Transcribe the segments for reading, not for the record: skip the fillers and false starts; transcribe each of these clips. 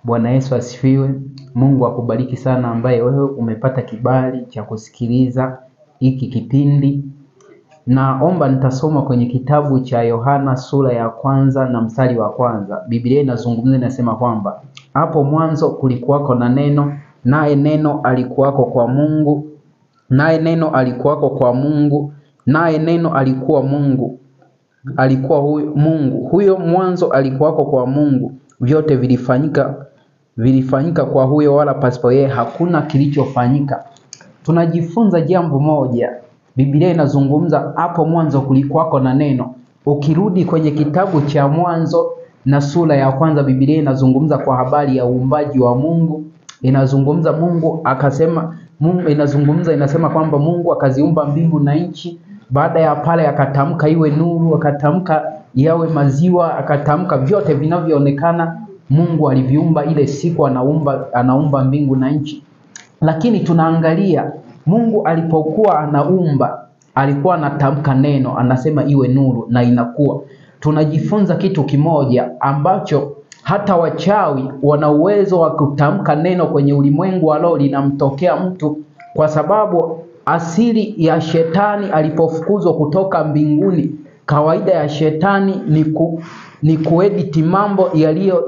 Bwana Yesu asifiwe. Mungu akubariki sana ambaye wewe umepata kibali cha kusikiliza hiki kipindi. Naomba nitasoma kwenye kitabu cha Yohana sura ya 1 na mstari wa 1. Biblia inazungumza inasema kwamba hapo mwanzo kulikuwako na neno, naye neno alikuwako kwa Mungu, naye neno alikuwako kwa Mungu, naye neno alikuwa Mungu. Alikuwa Mungu. Huyo mwanzo alikuwako kwa Mungu. Vyote vilifanyika kwa huyo, wala pasipo yeye hakuna kilichofanyika. Tunajifunza jambo moja. Biblia inazungumza hapo mwanzo kulikuwako na neno. Ukirudi kwenye kitabu cha Mwanzo na sura ya 1, Biblia inazungumza kwa habari ya uumbaji wa Mungu. Inazungumza Mungu akasema, inasema kwamba Mungu akaziumba mbingu na nchi. Baada ya pale akatamka iwe nuru, akatamka yawe maziwa, akatamka vyote vinavyoonekana Mungu aliviumba ile siku anaumba mbingu na nchi. Lakini tunaangalia Mungu alipokuwa anaumba, alikuwa anatamka neno, anasema iwe nuru na inakuwa. Tunajifunza kitu kimoja ambacho hata wachawi wana uwezo wa kutamka neno kwenye ulimwengu wa roho linamtokea mtu, kwa sababu asili ya shetani alipofukuzwa kutoka mbinguni, kawaida ya shetani ni kuedit mambo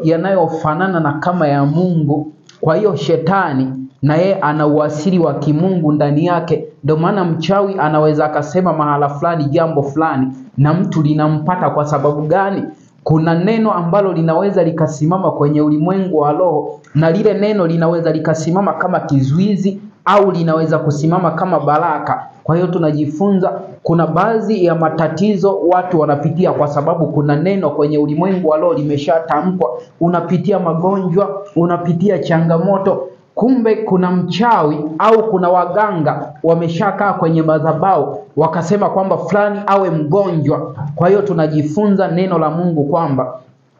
yanayofanana na kama ya Mungu. Kwa hiyo shetani na yeye ana uasili wa kimungu ndani yake. Ndio maana mchawi anaweza akasema mahala fulani jambo fulani na mtu linampata. Kwa sababu gani? Kuna neno ambalo linaweza likasimama kwenye ulimwengu wa roho, na lile neno linaweza likasimama kama kizuizi au linaweza kusimama kama baraka. Kwa hiyo tunajifunza kuna baadhi ya matatizo watu wanapitia kwa sababu kuna neno kwenye ulimwengu wa roho limeshatamkwa. Unapitia magonjwa, unapitia changamoto, kumbe kuna mchawi au kuna waganga wameshakaa kwenye madhabahu wakasema kwamba fulani awe mgonjwa. Kwa hiyo tunajifunza neno la Mungu kwamba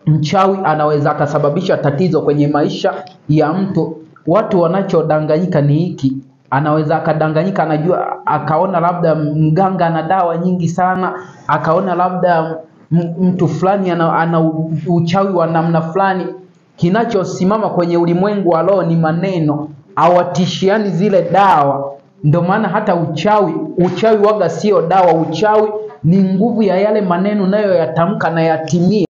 mchawi anaweza akasababisha tatizo kwenye maisha ya mtu. Watu wanachodanganyika ni hiki. Anaweza akadanganyika, anajua akaona labda mganga ana dawa nyingi sana, akaona labda mtu fulani ana uchawi wa namna fulani. Kinachosimama kwenye ulimwengu wa roho ni maneno, hawatishiani zile dawa. Ndio maana hata uchawi waga sio dawa. Uchawi ni nguvu ya yale maneno nayo yatamka na yatimie.